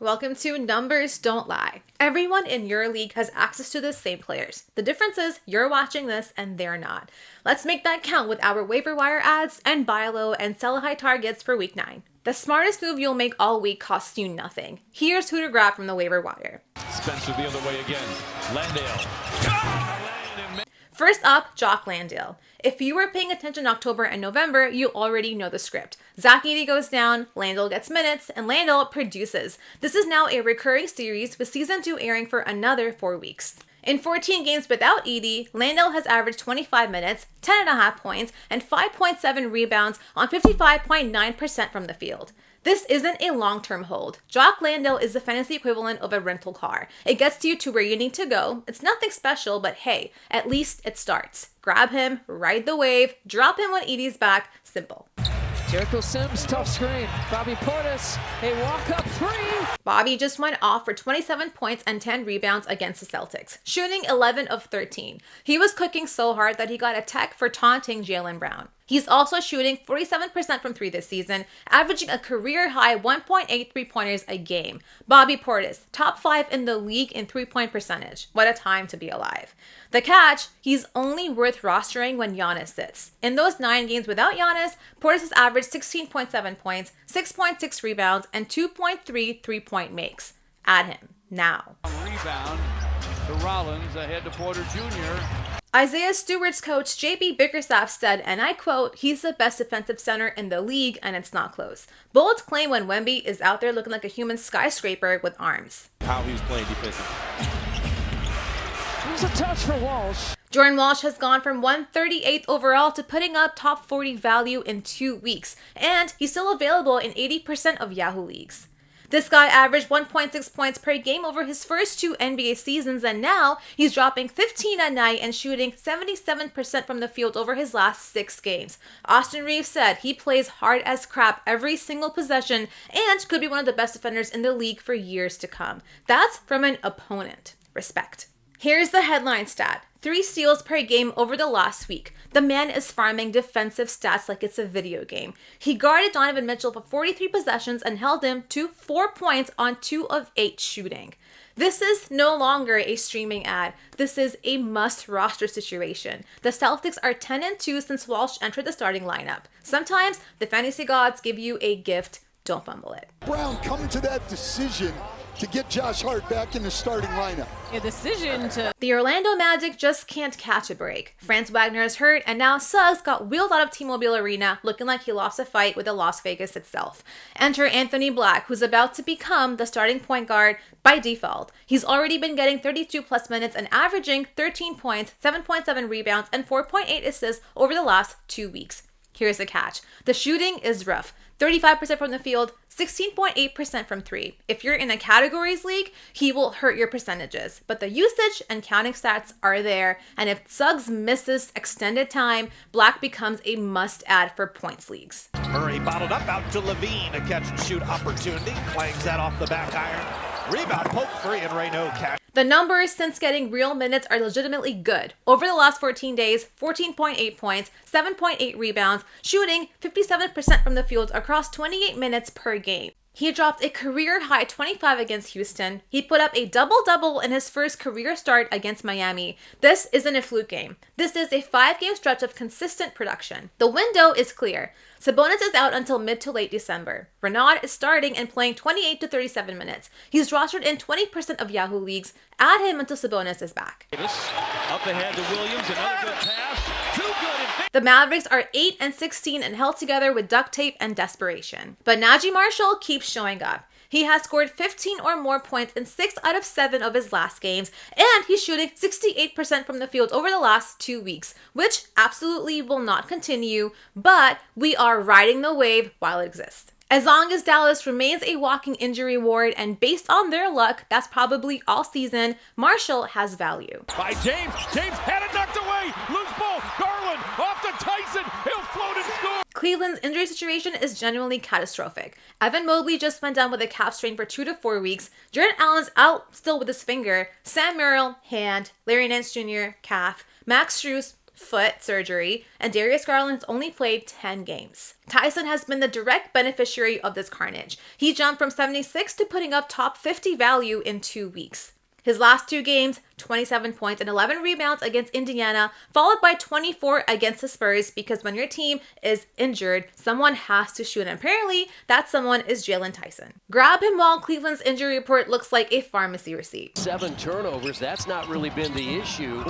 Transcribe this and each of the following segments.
Welcome to Numbers Don't Lie. Everyone in your league has access to the same players. The difference is you're watching this and they're not. Let's make that count with our waiver wire ads and buy low and sell high targets for week 9. The smartest move you'll make all week costs you nothing. Here's who to grab from the waiver wire. Spencer the other way again. Landale. First up, Jock Landale. If you were paying attention in October and November, you already know the script. Zach Edey goes down, Landale gets minutes, and Landale produces. This is now a recurring series with season 2 airing for another 4 weeks. In 14 games without Edey, Landale has averaged 25 minutes, 10.5 points, and 5.7 rebounds on 55.9% from the field. This isn't a long-term hold. Jock Landale is the fantasy equivalent of a rental car. It gets you to where you need to go. It's nothing special, but hey, at least it starts. Grab him, ride the wave, drop him when Edey's back. Simple. Jericho Sims, tough screen. Bobby Portis, a walk-up three. Bobby just went off for 27 points and 10 rebounds against the Celtics, shooting 11 of 13. He was cooking so hard that he got a tech for taunting Jaylen Brown. He's also shooting 47% from 3 this season, averaging a career-high 1.8 three-pointers a game. Bobby Portis, top 5 in the league in three-point percentage. What a time to be alive. The catch, he's only worth rostering when Giannis sits. In those 9 games without Giannis, Portis has averaged 16.7 points, 6.6 rebounds, and 2.3 three-point makes. Add him now. Rebound to Rollins, ahead to Porter Jr. Isaiah Stewart's coach J.B. Bickerstaff said, and I quote, "He's the best defensive center in the league, and it's not close." Bold claim when Wemby is out there looking like a human skyscraper with arms. How he's playing defensively. There's a touch for Walsh. Jordan Walsh has gone from 138th overall to putting up top 40 value in 2 weeks, and he's still available in 80% of Yahoo leagues. This guy averaged 1.6 points per game over his first 2 NBA seasons, and now he's dropping 15 a night and shooting 77% from the field over his last 6 games. Austin Reeves said he plays hard as crap every single possession and could be one of the best defenders in the league for years to come. That's from an opponent. Respect. Here's the headline stat. 3 steals per game over the last week. The man is farming defensive stats like it's a video game. He guarded Donovan Mitchell for 43 possessions and held him to 4 points on 2 of 8 shooting. This is no longer a streaming ad. This is a must-roster situation. The Celtics are 10-2 since Walsh entered the starting lineup. Sometimes the fantasy gods give you a gift. Don't fumble it. Brown coming to that decision to get Josh Hart back in the starting lineup. A decision to... The Orlando Magic just can't catch a break. Franz Wagner is hurt, and now Suggs got wheeled out of T-Mobile Arena looking like he lost a fight with the Las Vegas itself. Enter Anthony Black, who's about to become the starting point guard by default. He's already been getting 32-plus minutes and averaging 13 points, 7.7 rebounds, and 4.8 assists over the last 2 weeks. Here's the catch. The shooting is rough. 35% from the field, 16.8% from 3. If you're in a categories league, he will hurt your percentages. But the usage and counting stats are there, and if Suggs misses extended time, Black becomes a must-add for points leagues. Murray bottled up out to Levine, a catch-and-shoot opportunity. Clangs that off the back iron. Rebound, poke free, and Reynaud catch. The numbers since getting real minutes are legitimately good. Over the last 14 days, 14.8 points, 7.8 rebounds, shooting 57% from the field across 28 minutes per game. He dropped a career-high 25 against Houston. He put up a double-double in his first career start against Miami. This isn't a fluke game. This is a 5-game stretch of consistent production. The window is clear. Sabonis is out until mid to late December. Reynaud is starting and playing 28 to 37 minutes. He's rostered in 20% of Yahoo leagues. Add him until Sabonis is back. Up ahead to Williams, another good pass. Too good. The Mavericks are 8-16 and held together with duct tape and desperation. But Najee Marshall keeps showing up. He has scored 15 or more points in 6 out of 7 of his last games, and he's shooting 68% from the field over the last 2 weeks, which absolutely will not continue, but we are riding the wave while it exists. As long as Dallas remains a walking injury ward, and based on their luck, that's probably all season, Marshall has value. By James. James had it knocked away. Loose ball. Garland off to Tyson. He'll float and score. Cleveland's injury situation is genuinely catastrophic. Evan Mobley just went down with a calf strain for 2 to 4 weeks. Jordan Allen's out still with his finger. Sam Merrill, hand. Larry Nance Jr., calf. Max Strus, foot surgery, and Darius Garland has only played 10 games. Tyson has been the direct beneficiary of this carnage. He jumped from 76 to putting up top 50 value in 2 weeks. His last 2 games, 27 points and 11 rebounds against Indiana, followed by 24 against the Spurs, because when your team is injured, someone has to shoot, and apparently that someone is Jalen Tyson. Grab him while Cleveland's injury report looks like a pharmacy receipt. 7 turnovers, that's not really been the issue.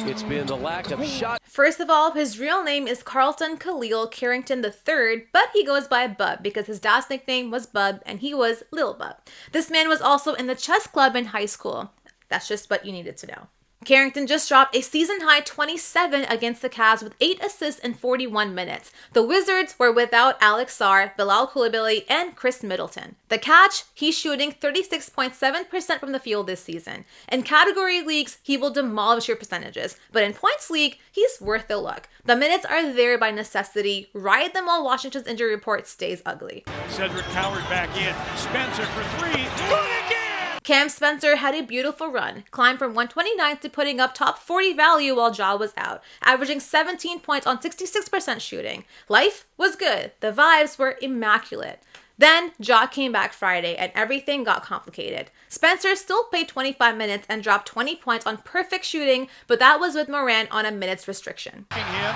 It's been the lack of shot. First of all, his real name is Carlton Khalil Carrington III, but he goes by Bub because his dad's nickname was Bub and he was Lil Bub. This man was also in the chess club in high school. That's just what you needed to know. Carrington just dropped a season-high 27 against the Cavs with 8 assists in 41 minutes. The Wizards were without Alex Sarr, Bilal Coulibaly, and Chris Middleton. The catch? He's shooting 36.7% from the field this season. In category leagues, he will demolish your percentages, but in points league, he's worth a look. The minutes are there by necessity. Ride them while Washington's injury report stays ugly. Cedric Howard back in. Spencer for 3. Good again! Cam Spencer had a beautiful run, climbed from 129th to putting up top 40 value while Ja was out, averaging 17 points on 66% shooting. Life was good. The vibes were immaculate. Then, Ja came back Friday and everything got complicated. Spencer still played 25 minutes and dropped 20 points on perfect shooting, but that was with Morant on a minutes restriction. Him,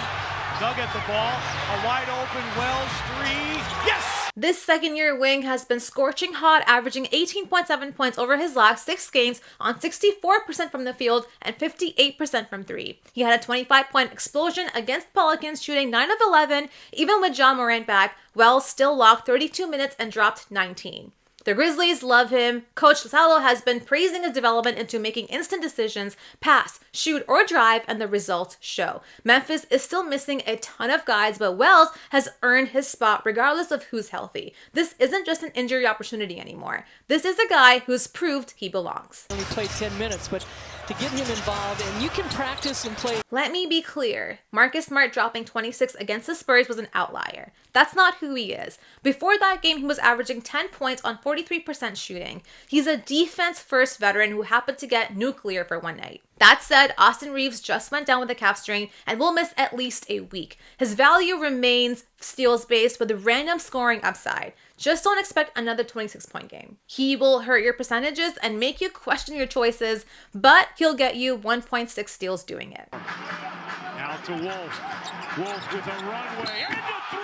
dug at the ball, a wide open Wells 3. Yes! This second-year wing has been scorching hot, averaging 18.7 points over his last 6 games on 64% from the field and 58% from 3. He had a 25-point explosion against Pelicans, shooting 9 of 11. Even with Ja Morant back, Wells still logged 32 minutes and dropped 19. The Grizzlies love him. Coach Lozano has been praising his development into making instant decisions, pass, shoot, or drive, and the results show. Memphis is still missing a ton of guys, but Wells has earned his spot regardless of who's healthy. This isn't just an injury opportunity anymore. This is a guy who's proved he belongs. Only played 10 minutes, but to get him involved, and you can practice and play. Let me be clear. Marcus Smart dropping 26 against the Spurs was an outlier. That's not who he is. Before that game, he was averaging 10 points on 43% shooting. He's a defense-first veteran who happened to get nuclear for one night. That said, Austin Reeves just went down with a calf strain and will miss at least a week. His value remains steals-based with a random scoring upside. Just don't expect another 26-point game. He will hurt your percentages and make you question your choices, but he'll get you 1.6 steals doing it. Now to Wolf. Wolf with a runway and a throwdown.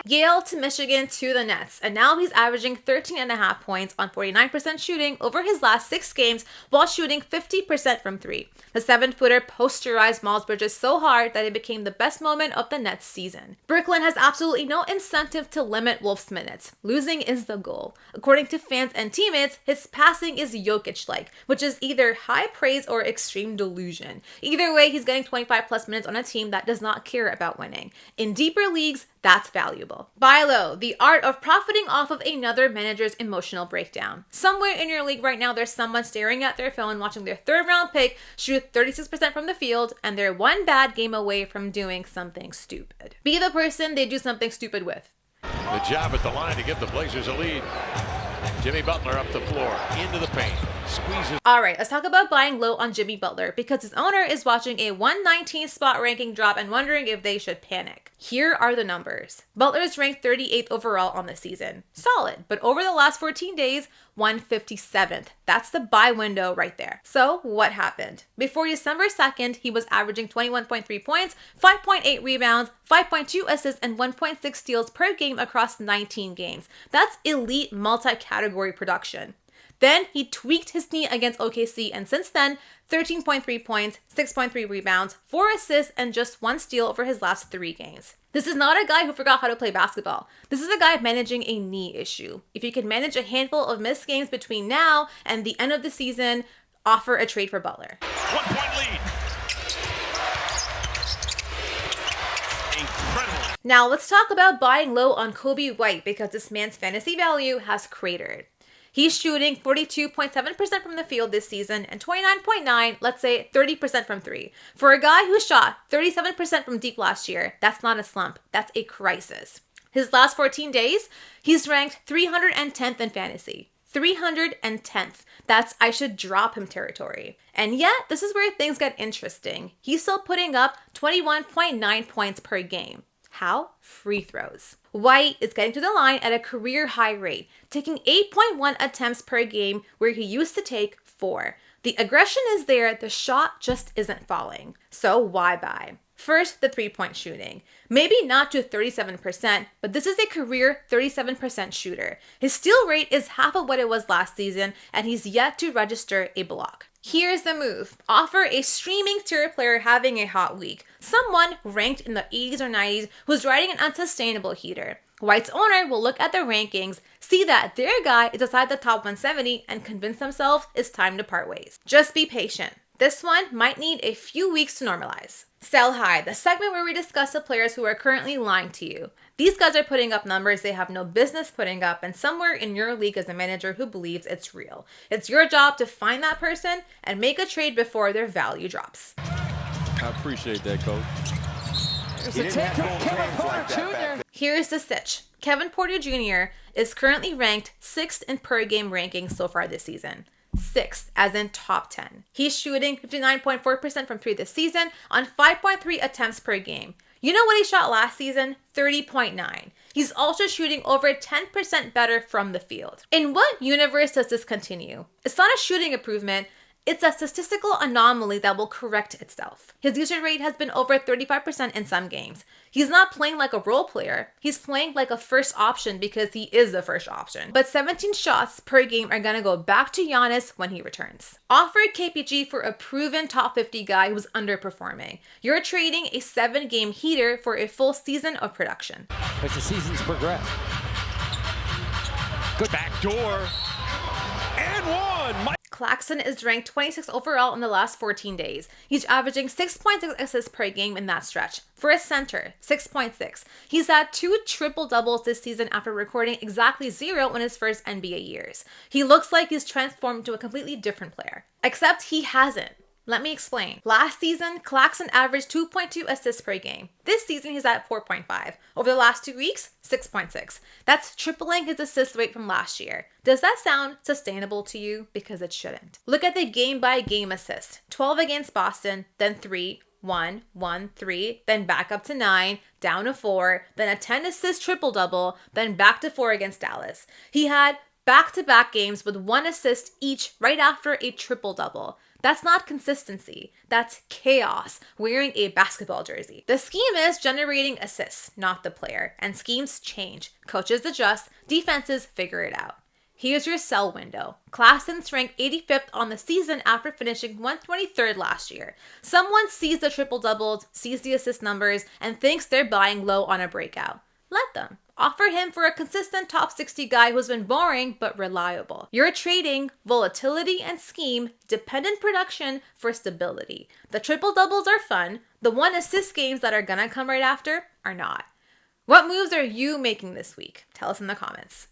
Yale to Michigan to the Nets, and now he's averaging 13.5 points on 49% shooting over his last 6 games while shooting 50% from 3. The 7-footer posterized Miles Bridges so hard that it became the best moment of the Nets season. Brooklyn has absolutely no incentive to limit Wolf's minutes. Losing is the goal. According to fans and teammates, his passing is Jokic-like, which is either high praise or extreme delusion. Either way, he's getting 25 plus minutes on a team that does not care about winning. In deeper leagues, that's valuable. Buy low, the art of profiting off of another manager's emotional breakdown. Somewhere in your league right now, there's someone staring at their phone watching their 3rd round pick shoot 36% from the field, and they're one bad game away from doing something stupid. Be the person they do something stupid with. The job at the line to give the Blazers a lead. Jimmy Butler up the floor, into the paint, squeezes. All right, let's talk about buying low on Jimmy Butler because his owner is watching a 119 spot ranking drop and wondering if they should panic. Here are the numbers. Butler is ranked 38th overall on the season. Solid, but over the last 14 days, 157th. That's the buy window right there. So what happened? Before December 2nd, he was averaging 21.3 points, 5.8 rebounds, 5.2 assists, and 1.6 steals per game across 19 games. That's elite multi-category production. Then he tweaked his knee against OKC, and since then, 13.3 points, 6.3 rebounds, 4 assists, and just 1 steal over his last 3 games. This is not a guy who forgot how to play basketball. This is a guy managing a knee issue. If you can manage a handful of missed games between now and the end of the season, offer a trade for Butler. 1-point lead. Incredible. Now let's talk about buying low on Kobe White because this man's fantasy value has cratered. He's shooting 42.7% from the field this season and 29.9%, let's say 30% from 3. For a guy who shot 37% from deep last year, that's not a slump, that's a crisis. His last 14 days, he's ranked 310th in fantasy, 310th. That's I should drop him territory. And yet, this is where things get interesting. He's still putting up 21.9 points per game. How? Free throws. White is getting to the line at a career high rate, taking 8.1 attempts per game where he used to take 4. The aggression is there, the shot just isn't falling. So why buy? First, the three-point shooting. Maybe not to 37%, but this is a career 37% shooter. His steal rate is half of what it was last season, and he's yet to register a block. Here's the move. Offer a streaming tier player having a hot week. Someone ranked in the 80s or 90s who's riding an unsustainable heater. White's owner will look at the rankings, see that their guy is outside the top 170, and convince themselves it's time to part ways. Just be patient. This one might need a few weeks to normalize. Sell high, the segment where we discuss the players who are currently lying to you. These guys are putting up numbers they have no business putting up, and somewhere in your league is a manager who believes it's real. It's your job to find that person and make a trade before their value drops. I appreciate that, Coach. There's a take from Kevin Porter Jr. Here's the stitch. Kevin Porter Jr. is currently ranked 6th in per game rankings so far this season. 6th, as in top 10. He's shooting 59.4% from 3 this season on 5.3 attempts per game. You know what he shot last season? 30.9. He's also shooting over 10% better from the field. In what universe does this continue? It's not a shooting improvement. It's a statistical anomaly that will correct itself. His usage rate has been over 35% in some games. He's not playing like a role player. He's playing like a first option because he is the first option. But 17 shots per game are gonna go back to Giannis when he returns. Offer KPG for a proven top 50 guy who's underperforming. You're trading a 7-game heater for a full season of production. As the seasons progress. Good back door. And one. Claxton is ranked 26th overall in the last 14 days. He's averaging 6.6 assists per game in that stretch. For a center, 6.6. He's had 2 triple-doubles this season after recording exactly 0 in his first NBA years. He looks like he's transformed to a completely different player. Except he hasn't. Let me explain. Last season, Claxton averaged 2.2 assists per game. This season, he's at 4.5. Over the last 2 weeks, 6.6. That's tripling his assist rate from last year. Does that sound sustainable to you? Because it shouldn't. Look at the game-by-game assist. 12 against Boston, then 3, 1, 1, 3, then back up to 9, down to 4, then a 10-assist triple-double, then back to 4 against Dallas. He had back-to-back games with 1 assist each right after a triple-double. That's not consistency. That's chaos wearing a basketball jersey. The scheme is generating assists, not the player. And schemes change. Coaches adjust. Defenses figure it out. Here's your sell window. Claxton's ranked 85th on the season after finishing 123rd last year. Someone sees the triple-doubles, sees the assist numbers, and thinks they're buying low on a breakout. Let them. Offer him for a consistent top 60 guy who's been boring but reliable. You're trading volatility and scheme, dependent production for stability. The triple-doubles are fun. The 1 assist games that are gonna come right after are not. What moves are you making this week? Tell us in the comments.